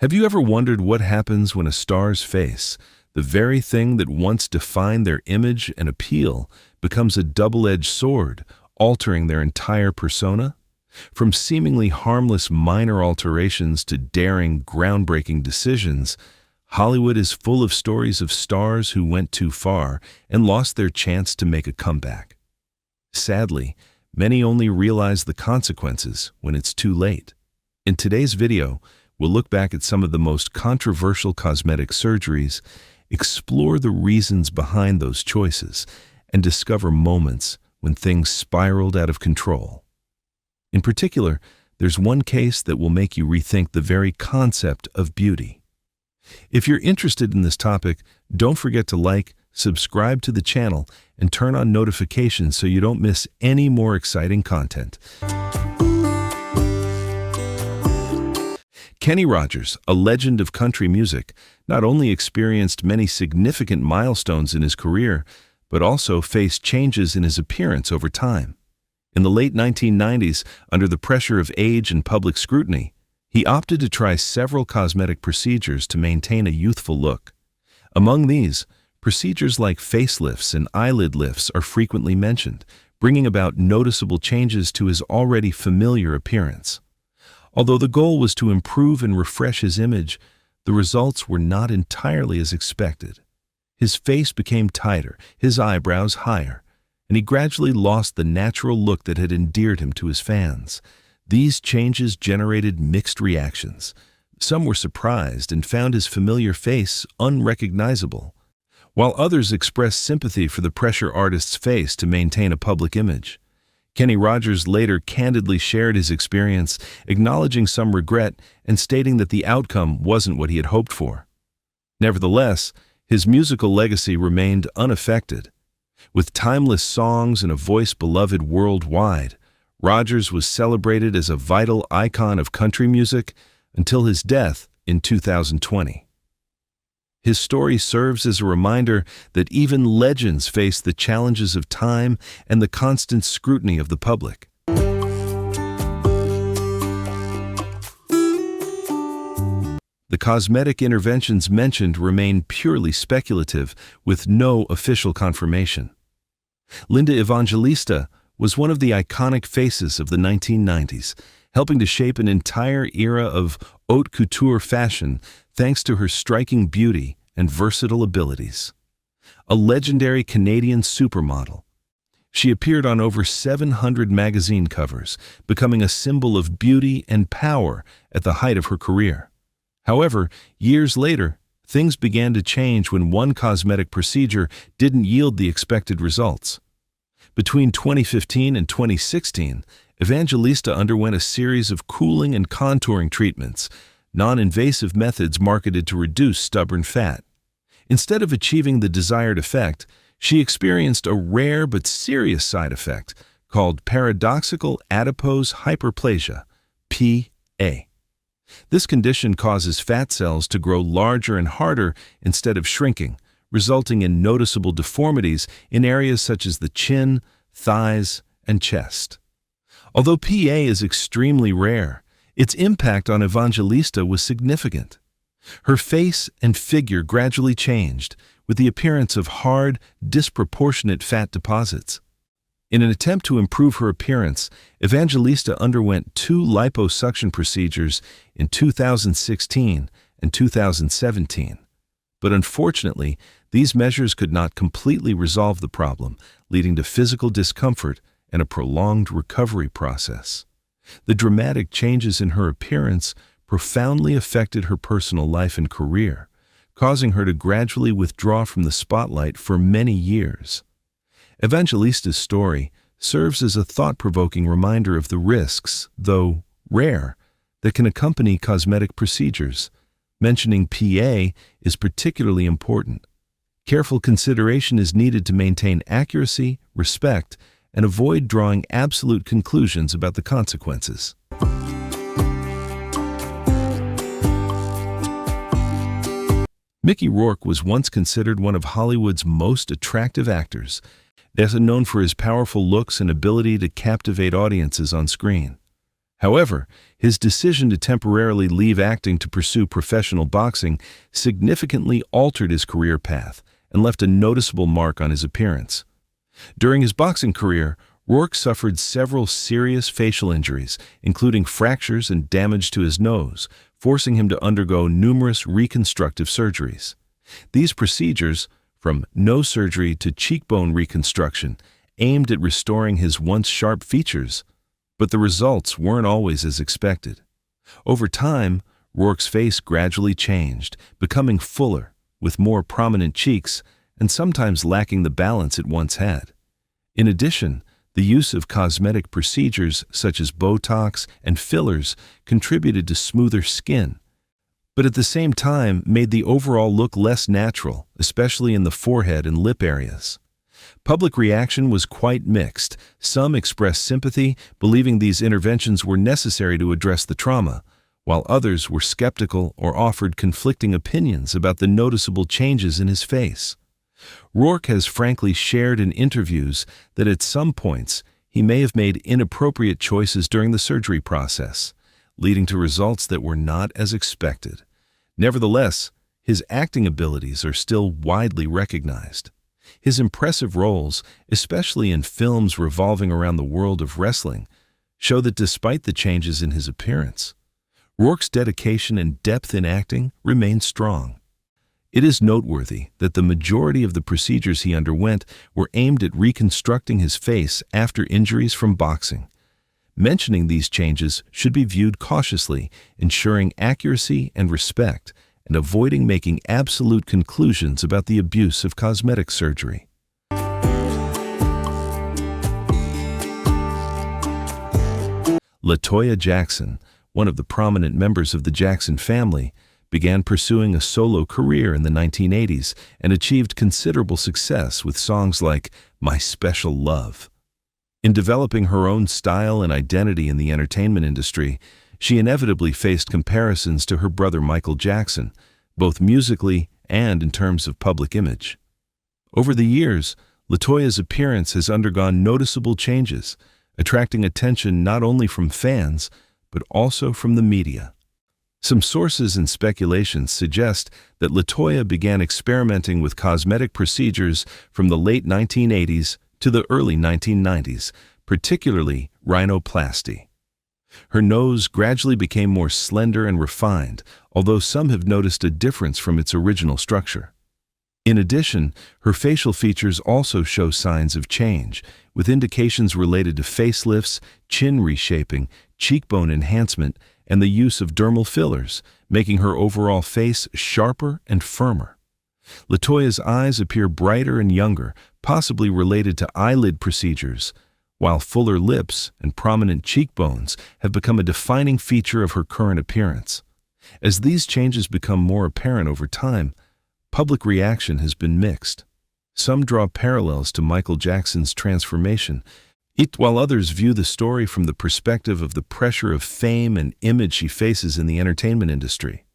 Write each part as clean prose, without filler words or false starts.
Have you ever wondered what happens when a star's face, the very thing that once defined their image and appeal, becomes a double-edged sword, altering their entire persona? From seemingly harmless minor alterations to daring, groundbreaking decisions, Hollywood is full of stories of stars who went too far and lost their chance to make a comeback. Sadly, many only realize the consequences when it's too late. In today's video, we'll look back at some of the most controversial cosmetic surgeries, explore the reasons behind those choices, and discover moments when things spiraled out of control. In particular, there's one case that will make you rethink the very concept of beauty. If you're interested in this topic, don't forget to like, subscribe to the channel, and turn on notifications so you don't miss any more exciting content. Kenny Rogers, a legend of country music, not only experienced many significant milestones in his career, but also faced changes in his appearance over time. In the late 1990s, under the pressure of age and public scrutiny, he opted to try several cosmetic procedures to maintain a youthful look. Among these, procedures like facelifts and eyelid lifts are frequently mentioned, bringing about noticeable changes to his already familiar appearance. Although the goal was to improve and refresh his image, the results were not entirely as expected. His face became tighter, his eyebrows higher, and he gradually lost the natural look that had endeared him to his fans. These changes generated mixed reactions. Some were surprised and found his familiar face unrecognizable, while others expressed sympathy for the pressure artist's face to maintain a public image. Kenny Rogers later candidly shared his experience, acknowledging some regret and stating that the outcome wasn't what he had hoped for. Nevertheless, his musical legacy remained unaffected. With timeless songs and a voice beloved worldwide, Rogers was celebrated as a vital icon of country music until his death in 2020. His story serves as a reminder that even legends face the challenges of time and the constant scrutiny of the public. The cosmetic interventions mentioned remain purely speculative, with no official confirmation. Linda Evangelista was one of the iconic faces of the 1990s, helping to shape an entire era of haute couture fashion thanks to her striking beauty and versatile abilities. A legendary Canadian supermodel, she appeared on over 700 magazine covers, becoming a symbol of beauty and power at the height of her career. However, years later, things began to change when one cosmetic procedure didn't yield the expected results. Between 2015 and 2016, Evangelista underwent a series of cooling and contouring treatments, non-invasive methods marketed to reduce stubborn fat. Instead of achieving the desired effect, she experienced a rare but serious side effect called paradoxical adipose hyperplasia, PA. This condition causes fat cells to grow larger and harder instead of shrinking, resulting in noticeable deformities in areas such as the chin, thighs, and chest. Although PA is extremely rare, its impact on Evangelista was significant. Her face and figure gradually changed, with the appearance of hard, disproportionate fat deposits. In an attempt to improve her appearance, Evangelista underwent 2 liposuction procedures in 2016 and 2017. But unfortunately, these measures could not completely resolve the problem, leading to physical discomfort and a prolonged recovery process. The dramatic changes in her appearance profoundly affected her personal life and career, causing her to gradually withdraw from the spotlight for many years. Evangelista's story serves as a thought-provoking reminder of the risks, though rare, that can accompany cosmetic procedures. Mentioning PA is particularly important. Careful consideration is needed to maintain accuracy, respect, and avoid drawing absolute conclusions about the consequences. Mickey Rourke was once considered one of Hollywood's most attractive actors, known for his powerful looks and ability to captivate audiences on screen. However, his decision to temporarily leave acting to pursue professional boxing significantly altered his career path and left a noticeable mark on his appearance. During his boxing career, Rourke suffered several serious facial injuries, including fractures and damage to his nose, forcing him to undergo numerous reconstructive surgeries. These procedures, from nose surgery to cheekbone reconstruction, aimed at restoring his once sharp features, but the results weren't always as expected. Over time, Rourke's face gradually changed, becoming fuller, with more prominent cheeks, and sometimes lacking the balance it once had. In addition, the use of cosmetic procedures such as Botox and fillers contributed to smoother skin, but at the same time made the overall look less natural, especially in the forehead and lip areas. Public reaction was quite mixed. Some expressed sympathy, believing these interventions were necessary to address the trauma, while others were skeptical or offered conflicting opinions about the noticeable changes in his face. Rourke has frankly shared in interviews that at some points he may have made inappropriate choices during the surgery process, leading to results that were not as expected. Nevertheless, his acting abilities are still widely recognized. His impressive roles, especially in films revolving around the world of wrestling, show that despite the changes in his appearance, Rourke's dedication and depth in acting remain strong. It is noteworthy that the majority of the procedures he underwent were aimed at reconstructing his face after injuries from boxing. Mentioning these changes should be viewed cautiously, ensuring accuracy and respect, and avoiding making absolute conclusions about the abuse of cosmetic surgery. LaToya Jackson, one of the prominent members of the Jackson family, began pursuing a solo career in the 1980s and achieved considerable success with songs like My Special Love. In developing her own style and identity in the entertainment industry, she inevitably faced comparisons to her brother Michael Jackson, both musically and in terms of public image. Over the years, LaToya's appearance has undergone noticeable changes, attracting attention not only from fans, but also from the media. Some sources and speculations suggest that LaToya began experimenting with cosmetic procedures from the late 1980s to the early 1990s, particularly rhinoplasty. Her nose gradually became more slender and refined, although some have noticed a difference from its original structure. In addition, her facial features also show signs of change, with indications related to facelifts, chin reshaping, cheekbone enhancement, and the use of dermal fillers, making her overall face sharper and firmer. LaToya's eyes appear brighter and younger, possibly related to eyelid procedures, while fuller lips and prominent cheekbones have become a defining feature of her current appearance. As these changes become more apparent over time, public reaction has been mixed. Some draw parallels to Michael Jackson's transformation, while others view the story from the perspective of the pressure of fame and image she faces in the entertainment industry.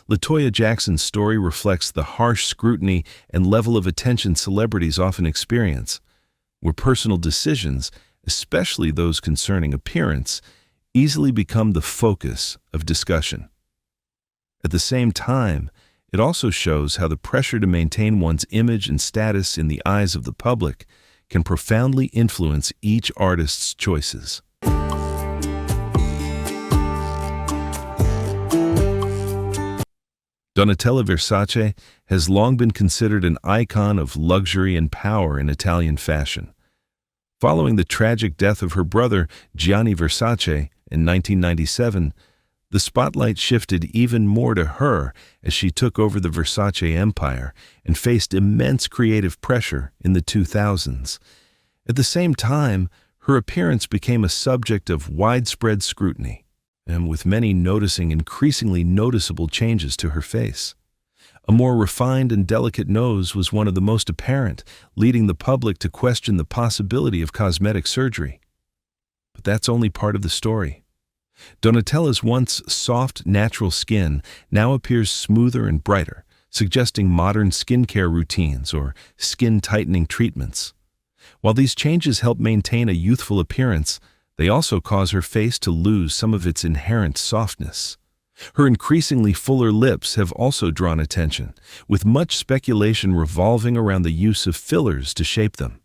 LaToya Jackson's story reflects the harsh scrutiny and level of attention celebrities often experience, where personal decisions, especially those concerning appearance, easily become the focus of discussion. At the same time, it also shows how the pressure to maintain one's image and status in the eyes of the public can profoundly influence each artist's choices. Donatella Versace has long been considered an icon of luxury and power in Italian fashion. Following the tragic death of her brother, Gianni Versace, in 1997, the spotlight shifted even more to her as she took over the Versace empire and faced immense creative pressure in the 2000s. At the same time, her appearance became a subject of widespread scrutiny, and with many noticing increasingly noticeable changes to her face. A more refined and delicate nose was one of the most apparent, leading the public to question the possibility of cosmetic surgery. But that's only part of the story. Donatella's once soft, natural skin now appears smoother and brighter, suggesting modern skincare routines or skin-tightening treatments. While these changes help maintain a youthful appearance, They also cause her face to lose some of its inherent softness. Her increasingly fuller lips have also drawn attention, with much speculation revolving around the use of fillers to shape them.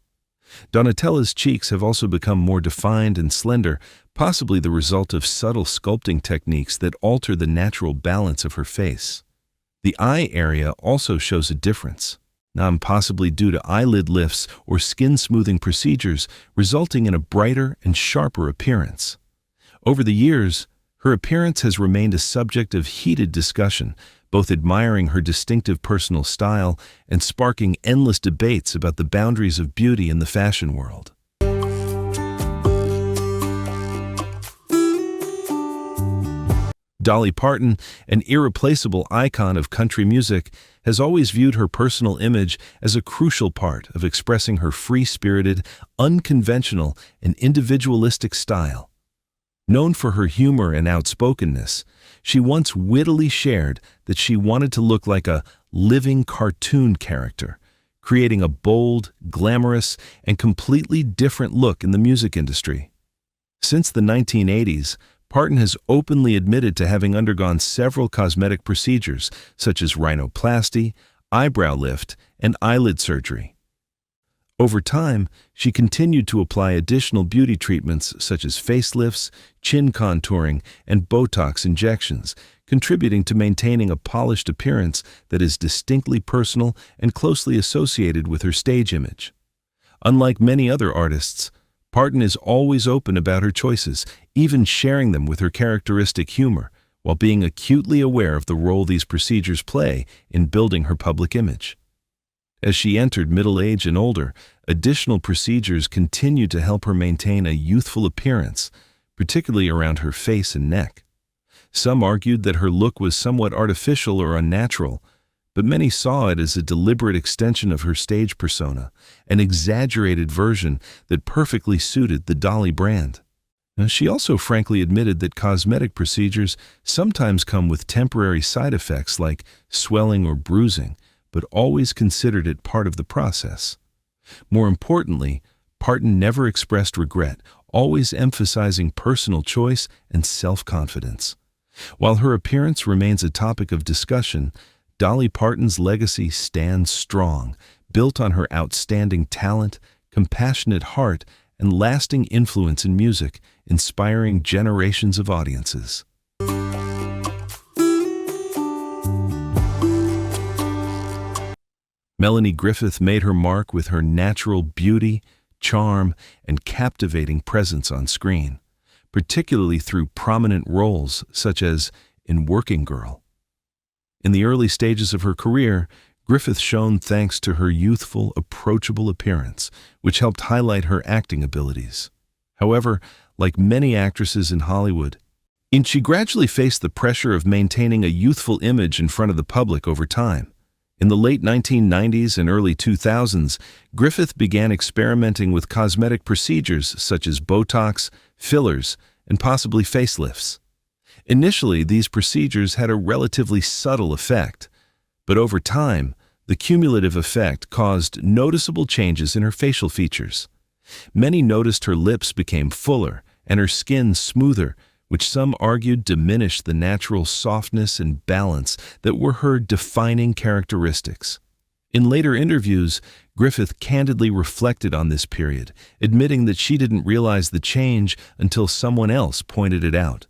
Donatella's cheeks have also become more defined and slender, possibly the result of subtle sculpting techniques that alter the natural balance of her face. The eye area also shows a difference, possibly due to eyelid lifts or skin-smoothing procedures, resulting in a brighter and sharper appearance. Over the years, her appearance has remained a subject of heated discussion, both admiring her distinctive personal style and sparking endless debates about the boundaries of beauty in the fashion world. Dolly Parton, an irreplaceable icon of country music, has always viewed her personal image as a crucial part of expressing her free-spirited, unconventional, and individualistic style. Known for her humor and outspokenness, she once wittily shared that she wanted to look like a living cartoon character, creating a bold, glamorous, and completely different look in the music industry. Since the 1980s, Parton has openly admitted to having undergone several cosmetic procedures such as rhinoplasty, eyebrow lift, and eyelid surgery. Over time, she continued to apply additional beauty treatments such as facelifts, chin contouring, and Botox injections, contributing to maintaining a polished appearance that is distinctly personal and closely associated with her stage image. Unlike many other artists, Parton is always open about her choices, even sharing them with her characteristic humor, while being acutely aware of the role these procedures play in building her public image. As she entered middle age and older, additional procedures continued to help her maintain a youthful appearance, particularly around her face and neck. Some argued that her look was somewhat artificial or unnatural, but many saw it as a deliberate extension of her stage persona, an exaggerated version that perfectly suited the Dolly brand. Now, she also frankly admitted that cosmetic procedures sometimes come with temporary side effects like swelling or bruising, but always considered it part of the process. More importantly, Parton never expressed regret, always emphasizing personal choice and self-confidence. While her appearance remains a topic of discussion, Dolly Parton's legacy stands strong, built on her outstanding talent, compassionate heart, and lasting influence in music, inspiring generations of audiences. Melanie Griffith made her mark with her natural beauty, charm, and captivating presence on screen, particularly through prominent roles such as in Working Girl. In the early stages of her career, Griffith shone thanks to her youthful, approachable appearance, which helped highlight her acting abilities. However, like many actresses in Hollywood, she gradually faced the pressure of maintaining a youthful image in front of the public over time. In the late 1990s and early 2000s, Griffith began experimenting with cosmetic procedures such as Botox, fillers, and possibly facelifts. Initially, these procedures had a relatively subtle effect, but over time, the cumulative effect caused noticeable changes in her facial features. Many noticed her lips became fuller and her skin smoother, which some argued diminished the natural softness and balance that were her defining characteristics. In later interviews, Griffith candidly reflected on this period, admitting that she didn't realize the change until someone else pointed it out.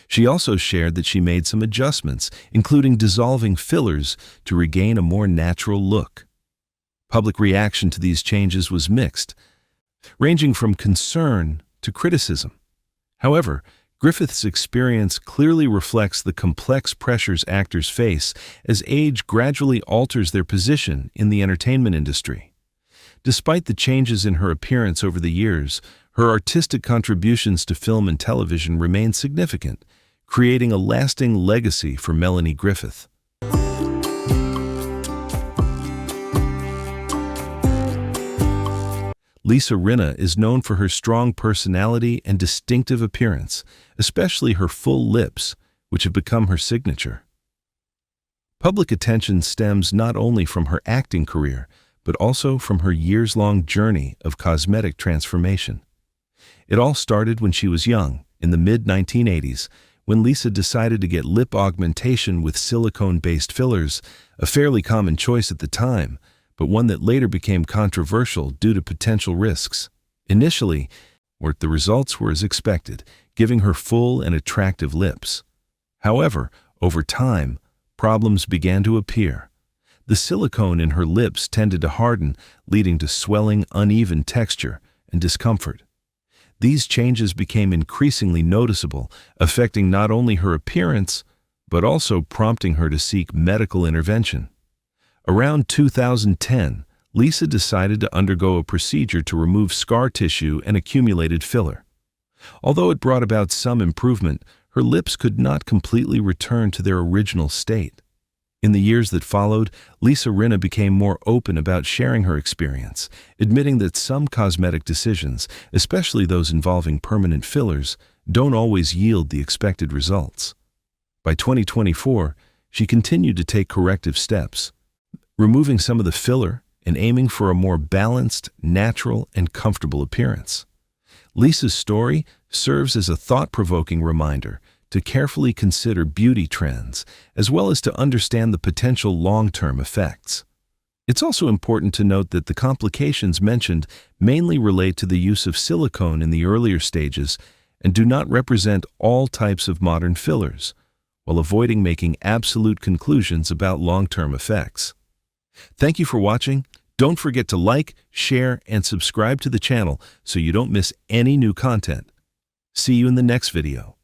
She also shared that she made some adjustments, including dissolving fillers to regain a more natural look. Public reaction to these changes was mixed, ranging from concern to criticism. However, Griffith's experience clearly reflects the complex pressures actors face as age gradually alters their position in the entertainment industry. Despite the changes in her appearance over the years, her artistic contributions to film and television remain significant, creating a lasting legacy for Melanie Griffith. Lisa Rinna is known for her strong personality and distinctive appearance, especially her full lips, which have become her signature. Public attention stems not only from her acting career, but also from her years-long journey of cosmetic transformation. It all started when she was young, in the mid-1980s, when Lisa decided to get lip augmentation with silicone-based fillers, a fairly common choice at the time, but one that later became controversial due to potential risks. Initially, the results were as expected, giving her full and attractive lips. However, over time, problems began to appear. The silicone in her lips tended to harden, leading to swelling, uneven texture, and discomfort. These changes became increasingly noticeable, affecting not only her appearance, but also prompting her to seek medical intervention. Around 2010, Lisa decided to undergo a procedure to remove scar tissue and accumulated filler. Although it brought about some improvement, her lips could not completely return to their original state. In the years that followed, Lisa Rinna became more open about sharing her experience, admitting that some cosmetic decisions, especially those involving permanent fillers, don't always yield the expected results. By 2024, she continued to take corrective steps, removing some of the filler and aiming for a more balanced, natural, and comfortable appearance. Lisa's story serves as a thought-provoking reminder to carefully consider beauty trends, as well as to understand the potential long-term effects. It's also important to note that the complications mentioned mainly relate to the use of silicone in the earlier stages and do not represent all types of modern fillers, while avoiding making absolute conclusions about long-term effects. Thank you for watching. Don't forget to like, share, and subscribe to the channel so you don't miss any new content. See you in the next video.